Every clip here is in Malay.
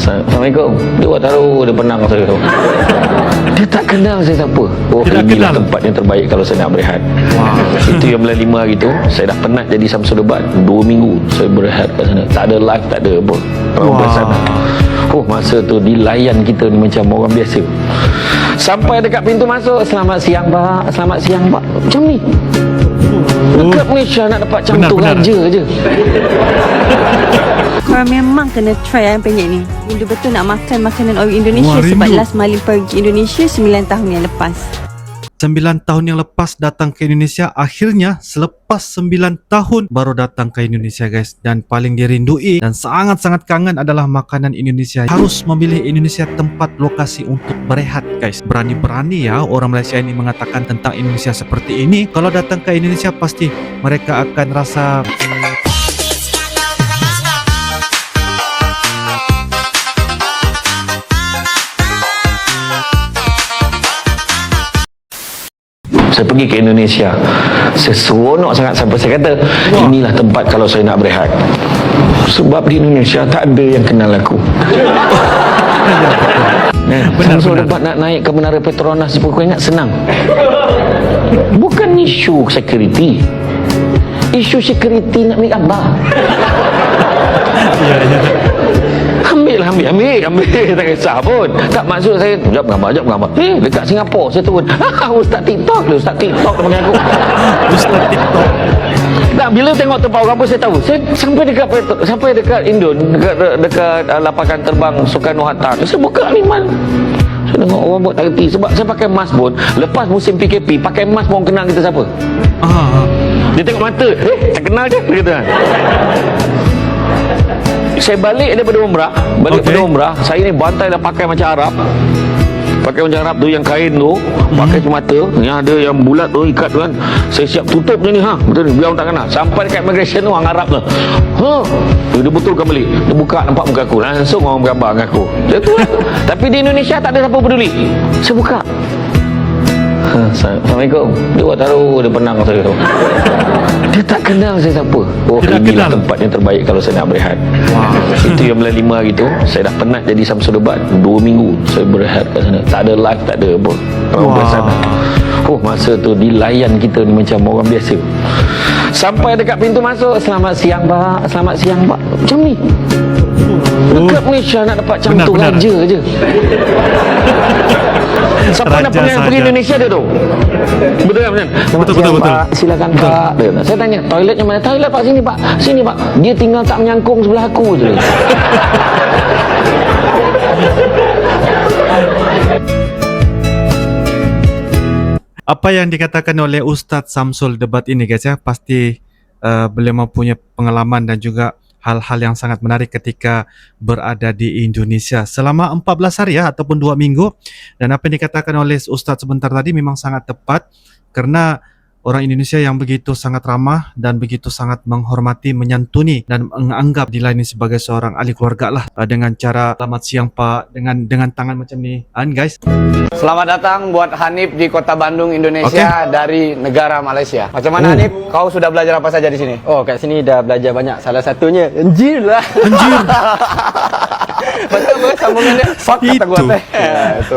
Assalamualaikum. Dia buat taruh, dia penang saya tu. Dia tak kenal saya siapa. Oh, Dia tak inilah kenal. tempat yang terbaik kalau saya nak berehat. Itu yang bulan 5 hari tu, saya dah penat jadi Samsul Debat. 2 minggu saya berehat kat sana. Tak ada live, tak ada apa. Orang sana. Oh, masa tu dilayan kita ni macam orang biasa. Sampai dekat pintu masuk, selamat siang Pak, selamat siang Pak. Macam ni. Dekat Malaysia nak dapat macam tu Benar. raja je. Korang memang kena try ayam penyet ni. Rindu betul nak makan makanan orang Indonesia. Wah, sebab rindu. last Malin pergi Indonesia 9 tahun yang lepas. 9 tahun yang lepas datang ke Indonesia, akhirnya selepas 9 tahun baru datang ke Indonesia guys. Dan paling dirindui dan sangat-sangat kangen adalah makanan Indonesia. Harus memilih Indonesia tempat lokasi untuk berehat guys. Berani-berani ya orang Malaysia ini mengatakan tentang Indonesia seperti ini. Kalau datang ke Indonesia pasti mereka akan rasa Saya pergi ke Indonesia, saya seronok sangat sampai saya kata inilah tempat kalau saya nak berehat. Sebab di Indonesia tak ada yang kenal aku. Samsul Debat nak naik ke Menara Petronas pun kau ingat senang. Bukan isu security. Isu security nak ambil gambar. Ambil. Tak kisah pun. Tak maksud saya, jap gambar. Dekat Singapura saya turun. Ustaz TikTok dia panggil aku. Ustaz TikTok. Tak, bila tengok tempat orang pun saya tahu. Saya sampai dekat Indon, dekat lapangan terbang Soekarno-Hatta. Saya buka ni man. Saya tengok orang buat tak reti. Sebab saya pakai mask pun. Lepas musim PKP, pakai mask pun orang kenal kita siapa. Dia tengok mata. Tak kenal je. Dia kata. Saya balik daripada umrah. Pada umrah, saya ni bantai dah pakai macam Arab. Pakai macam Arab tu, yang kain tu, pakai mata, yang ada yang bulat tu, ikat tu kan. Saya siap tutup macam ni, betul ni, biar orang tak kenal. Sampai dekat immigration tu, orang Arab tu. Dia betulkan balik. Dia buka, nampak muka aku. Langsung orang bergambar dengan aku. Dia tu lah. Tapi di Indonesia tak ada siapa peduli. Saya buka. Assalamualaikum. Dia buat taruh, dia penang saya tu. Dia tak kenal saya siapa. Oh, Dia tak inilah kenal. tempat yang terbaik kalau saya nak berehat. Itu yang bulan 5 hari tu, saya dah penat jadi Samsul Debat. 2 minggu saya berehat kat sana. Tak ada live, tak ada apa. Orang sana. Oh, masa tu dilayan kita ni macam orang biasa. Sampai dekat pintu masuk, selamat siang Pak, selamat siang Pak. Macam ni. Dekat Malaysia nak dapat macam tu raja je. Siapa nak pergi Indonesia dia tu? Betul kan? Betul. Pak, silakan betul. Pak. Dia, saya tanya, toiletnya mana? Toilet Pak, sini Pak. Sini Pak. Dia tinggal tak menyangkung sebelah aku je. Apa yang dikatakan oleh Ustaz Samsul Debat ini guys ya, pasti beliau mempunyai pengalaman dan juga hal-hal yang sangat menarik ketika berada di Indonesia selama 14 hari ya, ataupun 2 minggu. Dan apa yang dikatakan oleh Ustaz sebentar tadi memang sangat tepat, karena orang Indonesia yang begitu sangat ramah dan begitu sangat menghormati, menyantuni dan menganggap Dila ini sebagai seorang ahli keluarga lah, dengan cara selamat siang Pak, dengan tangan macam ni guys. Selamat datang buat Hanif di Kota Bandung, Indonesia dari negara Malaysia. Macam mana Hanif? Kau sudah belajar apa saja di sini? Oh, kat sini dah belajar banyak. Salah satunya Anjir lah. Betul sambungan dia. Fuck kata gua teh.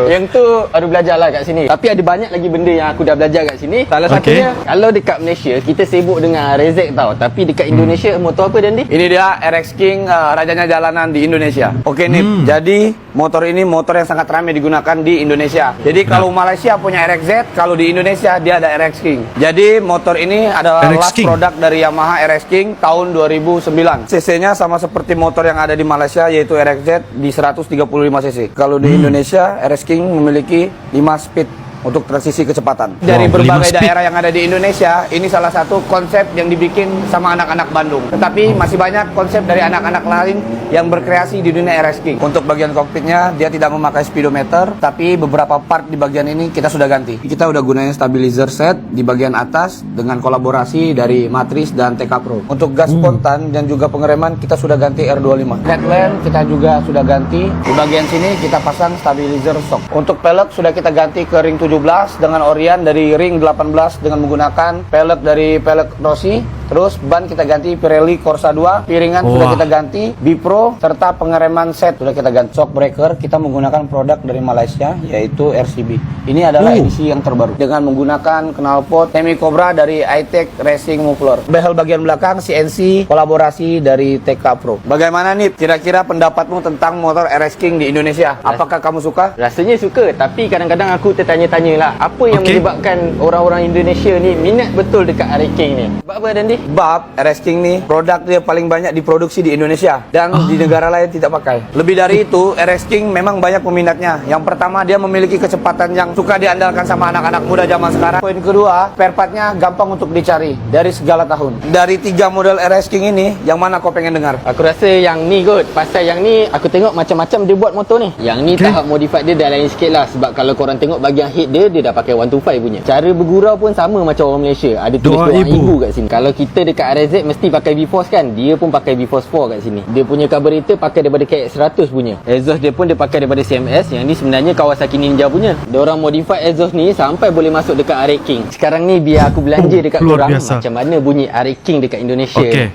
Yang tu baru belajar lah kat sini. Tapi ada banyak lagi benda yang aku dah belajar kat sini. Salah satunya, kalau dekat Malaysia kita sibuk dengan Rezek tau. Tapi dekat Indonesia motor apa Dandi? Ini dia RX King, rajanya jalanan di Indonesia. Okey Nip, jadi motor ini motor yang sangat ramai digunakan di Indonesia. Jadi kalau Malaysia punya RXZ, kalau di Indonesia dia ada RX King. Jadi motor ini adalah RX last King. produk dari Yamaha RX King tahun 2009. CC-nya sama seperti motor yang ada di Malaysia, yaitu RXZ di 135 cc. Kalau di Indonesia, RX King memiliki 5 speed untuk transisi kecepatan. Dari berbagai daerah yang ada di Indonesia, ini salah satu konsep yang dibikin sama anak-anak Bandung. Tetapi masih banyak konsep dari anak-anak lain yang berkreasi di dunia RX King. Untuk bagian kokpitnya, dia tidak memakai speedometer, tapi beberapa part di bagian ini kita sudah ganti. Kita udah gunain stabilizer set di bagian atas dengan kolaborasi dari Matrix dan TK Pro. Untuk gas spontan dan juga pengereman, kita sudah ganti R25. Headlamp kita juga sudah ganti. Di bagian sini kita pasang stabilizer shock. Untuk pelek sudah kita ganti ke ring 17 dengan orian dari ring 18 dengan menggunakan pelek dari pelek Rossi. Terus ban kita ganti Pirelli Corsa 2, piringan sudah kita ganti, Bipro serta pengereman set sudah kita ganti. Shock breaker kita menggunakan produk dari Malaysia yaitu RCB. Ini adalah edisi yang terbaru dengan menggunakan knalpot Semi Cobra dari iTech Racing Muffler. Behel bagian belakang CNC kolaborasi dari TK Pro. Bagaimana nih kira-kira pendapatmu tentang motor RS King di Indonesia? Apakah kamu suka? Rasanya suka, tapi kadang-kadang aku tertanya-tanya lah, apa yang menyebabkan orang-orang Indonesia ni minat betul dekat RS King ni? Sebab apa Dandi? Sebab RS King ni produk dia paling banyak diproduksi di Indonesia dan di negara lain tidak pakai. Lebih dari itu, RS King memang banyak peminatnya. Yang pertama, dia memiliki kecepatan yang suka diandalkan sama anak-anak muda zaman sekarang. Poin kedua, spare part-nya gampang untuk dicari dari segala tahun. Dari 3 model RS King ini, yang mana kau pengen dengar? Aku rasa yang ni kot. Pasal yang ni aku tengok macam-macam dia buat motor ni. Yang ni tahap modified dia dah lain sikit lah. Sebab kalau korang tengok bahagian head dia dah pakai 125 punya. Cara bergurau pun sama macam orang Malaysia. Ada tulis 2000 kat sini. Kalau kita dekat RZ mesti pakai V-Force kan. Dia pun pakai V-Force 4 kat sini. Dia punya carburetor pakai daripada KX100 punya. Exhaust dia pun dia pakai daripada CMS. Yang ni sebenarnya Kawasaki Ninja punya. Dia orang modify exhaust ni sampai boleh masuk dekat RX King. Sekarang ni biar aku belanja dekat korang macam mana bunyi RX King dekat Indonesia. Okey.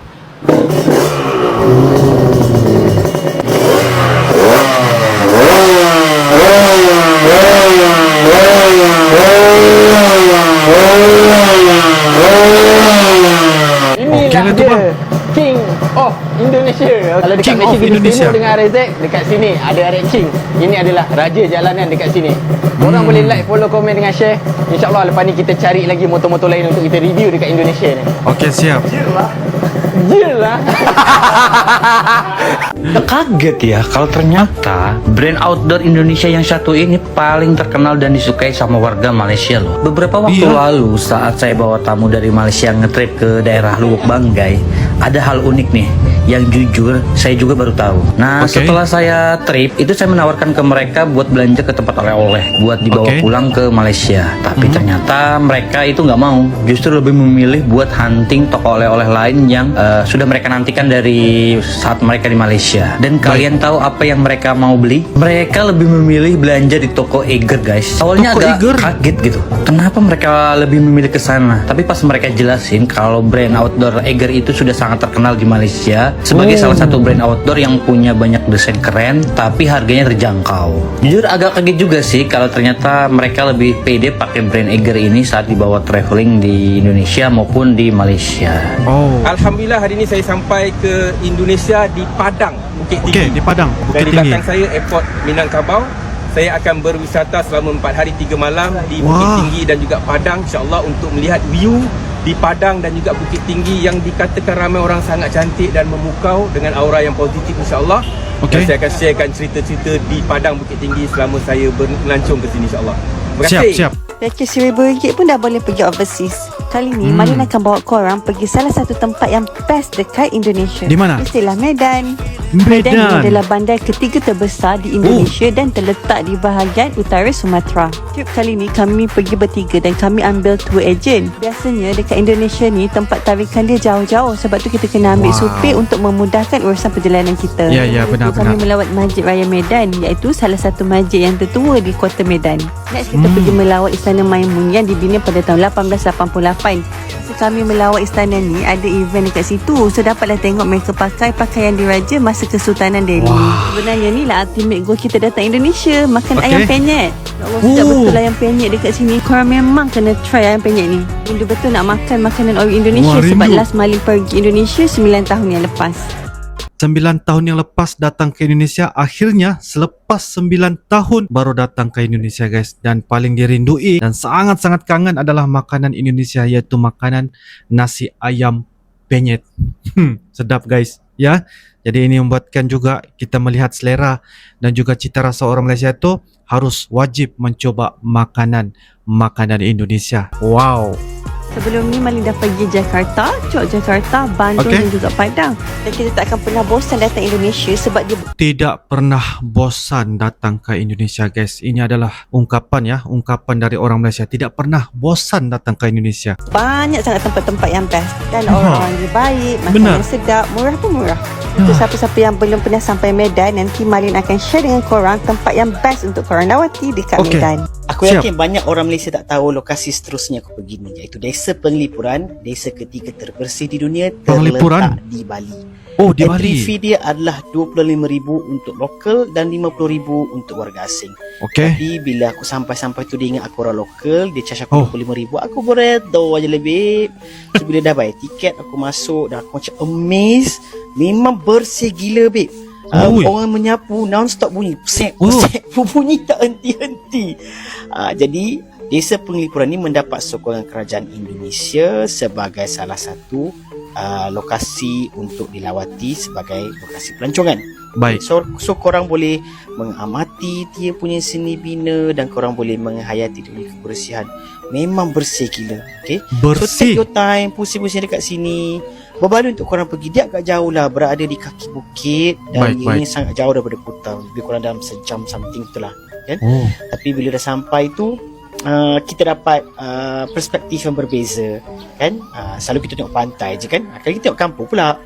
Inilah dia King of Indonesia. Kalau dekat King Malaysia of kita Indonesia. Timur dengan RZ, dekat sini ada RX King. Ini adalah raja jalanan dekat sini. Korang boleh like, follow, komen dengan share. InsyaAllah lepas ni kita cari lagi motor-motor lain untuk kita review dekat Indonesia ni. Okey, siap. Yelah. Kaget ya kalau ternyata brand outdoor Indonesia yang satu ini paling terkenal dan disukai sama warga Malaysia loh. Beberapa waktu lalu saat saya bawa tamu dari Malaysia ngetrip ke daerah Lubuk Banggai, ada hal unik nih yang jujur saya juga baru tahu. Nah, setelah saya trip itu saya menawarkan ke mereka buat belanja ke tempat oleh-oleh buat dibawa pulang ke Malaysia. Tapi ternyata mereka itu nggak mau, justru lebih memilih buat hunting toko oleh-oleh lain yang sudah mereka nantikan dari saat mereka di Malaysia. Dan kalian tahu apa yang mereka mau beli? Mereka lebih memilih belanja di toko Eiger, guys. Awalnya agak kaget gitu. Kenapa mereka lebih memilih ke sana? Tapi pas mereka jelasin kalau brand outdoor Eiger itu sudah sangat terkenal di Malaysia sebagai salah satu brand outdoor yang punya banyak desain keren tapi harganya terjangkau. Jujur agak kaget juga sih kalau ternyata mereka lebih pede pakai brand Eiger ini saat dibawa traveling di Indonesia maupun di Malaysia. Alhamdulillah hari ini saya sampai ke Indonesia di Padang, Bukit Tinggi. Okey, di Padang, Dan Bukit di Tinggi. belakang saya airport Minangkabau. Saya akan berwisata selama 4 hari 3 malam di Bukit Tinggi dan juga Padang, insya-Allah, untuk melihat view di Padang dan juga Bukit Tinggi yang dikatakan ramai orang sangat cantik dan memukau dengan aura yang positif, insya-Allah. Dan saya akan sharekan cerita-cerita di Padang Bukit Tinggi selama saya berlancung ke sini, insya-Allah. Terima kasih. Siap. Package RM1,000 pun dah boleh pergi overseas. Kali ni Malin akan bawa korang pergi salah satu tempat yang best dekat Indonesia. Di mana? Istilah Medan. Medan ni adalah bandar ketiga terbesar di Indonesia dan terletak di bahagian utara Sumatera. Trip kali ni kami pergi bertiga dan kami ambil tour agent. Biasanya dekat Indonesia ni tempat tarikan dia jauh-jauh, sebab tu kita kena ambil supir untuk memudahkan urusan perjalanan kita. Ya, benar-benar. Kami melawat Masjid Raya Medan, iaitu salah satu masjid yang tertua di kota Medan. Next kita pergi melawat Istana Maimun yang dibina pada tahun 1888. So, kami melawat istana ni, ada event dekat situ, so dapatlah tengok mereka pakai pakaian diraja masa Kesultanan Delhi. Sebenarnya ni lah ultimate goal kita datang Indonesia, makan ayam penyet. Allah, sedap betul ayam penyet dekat sini. Korang memang kena try ayam penyet ni. Rindu betul nak makan makanan orang Indonesia. Sebab last Malin pergi Indonesia 9 tahun yang lepas. 9 tahun yang lepas datang ke Indonesia, akhirnya selepas 9 tahun baru datang ke Indonesia, guys. Dan paling dirindui dan sangat-sangat kangen adalah makanan Indonesia, iaitu makanan nasi ayam penyet. Sedap, guys, ya. Jadi ini membuatkan juga kita melihat selera dan juga cita rasa orang Malaysia itu harus wajib mencoba makanan Indonesia. Wow. Sebelum ni Malin dah pergi Jakarta, Yogyakarta, Bandung dan juga Padang. Dan kita tak akan pernah bosan datang Indonesia sebab dia tidak pernah bosan datang ke Indonesia, guys. Ini adalah ungkapan dari orang Malaysia, tidak pernah bosan datang ke Indonesia. banyak sangat tempat-tempat yang best. Dan orang-orang yang baik, makanan sedap, murah pun murah. Untuk siapa-siapa yang belum pernah sampai Medan, nanti Malin akan share dengan korang tempat yang best untuk korang lawati dekat Medan. Aku yakin banyak orang Malaysia tak tahu lokasi seterusnya aku pergi ni, iaitu desa Desa Penglipuran, desa ketiga terbersih di dunia, Penglipuran? terletak di Bali. Oh, di Entry Bali. fee dia adalah RM25,000 untuk lokal dan RM50,000 untuk warga asing. Okey. Tapi bila aku sampai tu dia ingat aku orang lokal, dia charge aku Oh. RM25,000. Aku beredo aja lebih. So bila dah bayar tiket, aku masuk dan aku macam amazed. Memang bersih gila, babe. Ui. Orang menyapu non-stop bunyi. Pusek, Oh. pusek. Bunyi tak henti-henti. Jadi Desa Penglipuran ni mendapat sokongan kerajaan Indonesia sebagai salah satu lokasi untuk dilawati sebagai lokasi pelancongan. Baik. So korang boleh mengamati dia punya seni bina dan korang boleh menghayati dia punya kebersihan. Memang bersih gila. Okay? So take Bersih. your time, pusing-pusing dekat sini. Berbaloi untuk korang pergi. Dia agak jauh lah, berada di kaki bukit. Dan Baik, ini baik. sangat jauh daripada kota. Lebih kurang dalam sejam something tu lah. Kan? Oh. Tapi bila dah sampai tu, kita dapat perspektif yang berbeza. Kan? Selalu kita tengok pantai je kan. Kali kita tengok kampung pula.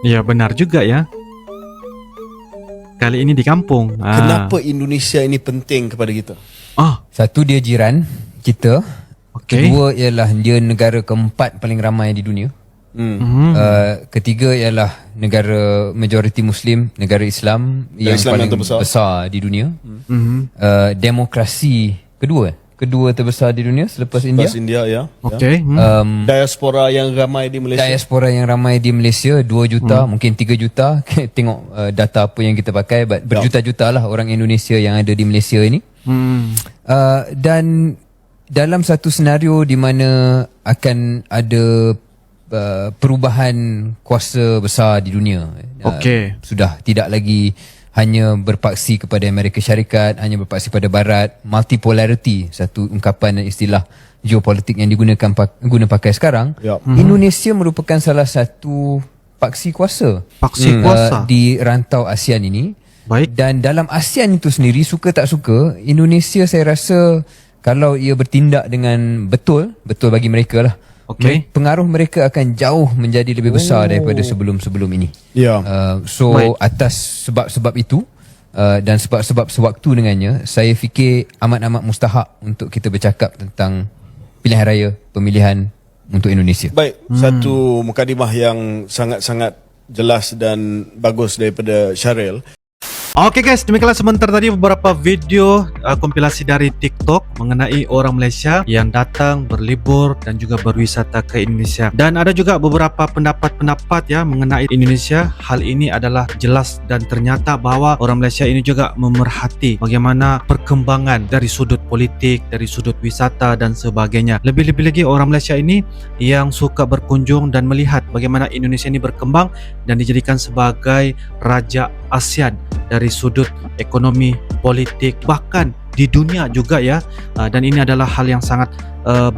Ya, benar juga ya. Kali ini di kampung. Kenapa Indonesia ini penting kepada kita? Satu, dia jiran kita. Okey. Kedua ialah dia negara keempat paling ramai di dunia. Ketiga ialah negara majoriti Muslim, negara Islam yang Islam paling yang terbesar. besar di dunia. Mhm. Demokrasi kedua terbesar di dunia selepas India. Pas India ya. Okey. Diaspora yang ramai di Malaysia. Diaspora yang ramai di Malaysia 2 juta, mungkin 3 juta. Tengok data apa yang kita pakai, berjuta-juta lah orang Indonesia yang ada di Malaysia ini. Dan dalam satu senario di mana akan ada perubahan kuasa besar di dunia. Okey. Sudah tidak lagi hanya berpaksi kepada Amerika Syarikat, hanya berpaksi pada Barat. Multipolarity, satu ungkapan dan istilah geopolitik yang guna pakai sekarang. Indonesia merupakan salah satu paksi kuasa, Paksi kuasa. di rantau ASEAN ini. Baik. Dan dalam ASEAN itu sendiri, suka tak suka, Indonesia saya rasa kalau ia bertindak dengan betul bagi mereka lah. Okey. Pengaruh mereka akan jauh menjadi lebih besar daripada sebelum-sebelum ini. Ya. So Baik. atas sebab-sebab itu dan sebab-sebab sewaktu dengannya, saya fikir amat-amat mustahak untuk kita bercakap tentang pilihan raya pemilihan untuk Indonesia. Baik, satu mukadimah yang sangat-sangat jelas dan bagus daripada Syaril. Okey guys, demikianlah sebentar tadi beberapa video kompilasi dari TikTok mengenai orang Malaysia yang datang berlibur dan juga berwisata ke Indonesia. Dan ada juga beberapa pendapat-pendapat ya mengenai Indonesia. Hal ini adalah jelas dan ternyata bahwa orang Malaysia ini juga memerhati bagaimana perkembangan dari sudut politik, dari sudut wisata dan sebagainya. Lebih-lebih lagi orang Malaysia ini yang suka berkunjung dan melihat bagaimana Indonesia ini berkembang dan dijadikan sebagai raja ASEAN dari sudut ekonomi, politik, bahkan di dunia juga ya. Dan ini adalah hal yang sangat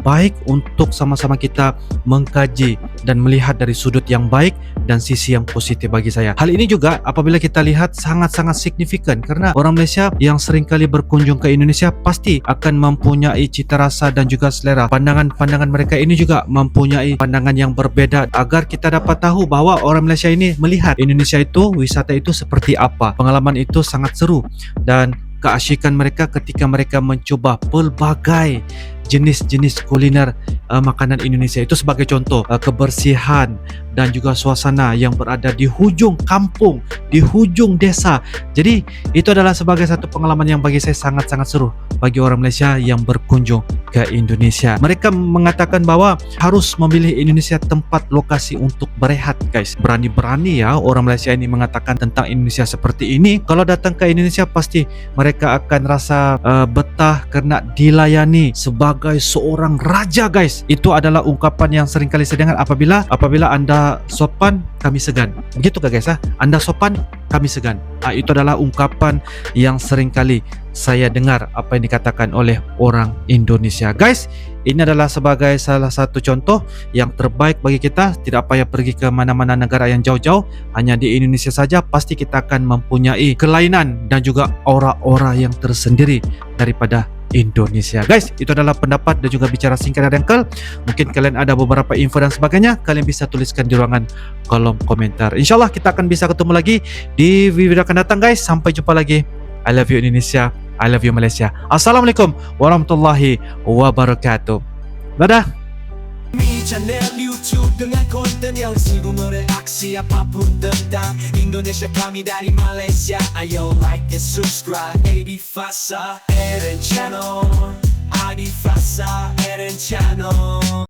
baik untuk sama-sama kita mengkaji dan melihat dari sudut yang baik dan sisi yang positif bagi saya. Hal ini juga apabila kita lihat sangat-sangat signifikan karena orang Malaysia yang sering kali berkunjung ke Indonesia pasti akan mempunyai cita rasa dan juga selera. Pandangan-pandangan mereka ini juga mempunyai pandangan yang berbeda agar kita dapat tahu bahwa orang Malaysia ini melihat Indonesia itu, wisata itu seperti apa. Pengalaman itu sangat seru dan keasyikan mereka ketika mereka mencoba pelbagai jenis-jenis kuliner makanan Indonesia. Itu sebagai contoh kebersihan dan juga suasana yang berada di hujung kampung, di hujung desa. Jadi itu adalah sebagai satu pengalaman yang bagi saya sangat-sangat seru bagi orang Malaysia yang berkunjung ke Indonesia. Mereka mengatakan bahwa harus memilih Indonesia tempat lokasi untuk berehat guys. Berani-berani ya orang Malaysia ini mengatakan tentang Indonesia seperti ini. Kalau datang ke Indonesia pasti mereka akan rasa betah karena dilayani sebagai seorang raja guys. Itu adalah ungkapan yang sering kali saya dengar apabila anda sopan kami segan. Begitu guys ya? Anda sopan kami segan. Itu adalah ungkapan yang sering kali saya dengar apa yang dikatakan oleh orang Indonesia. Guys, ini adalah sebagai salah satu contoh yang terbaik bagi kita. Tidak payah pergi ke mana-mana negara yang jauh-jauh, hanya di Indonesia saja pasti kita akan mempunyai kelainan dan juga aura-aura yang tersendiri daripada Indonesia. Guys, itu adalah pendapat dan juga bicara singkat dari Uncle. Mungkin kalian ada beberapa info dan sebagainya, kalian bisa tuliskan di ruangan kolom komentar. InsyaAllah kita akan bisa ketemu lagi di video akan datang guys. Sampai jumpa lagi. I love you Indonesia, I love you Malaysia. Assalamualaikum warahmatullahi wabarakatuh. Dadah. Mi channel YouTube dengan konten yang sibuk mereaksi apapun tentang Indonesia, kami dari Malaysia. Ayo like and subscribe Adi Fasa Eren Channel, Adi Fasa Eren Channel.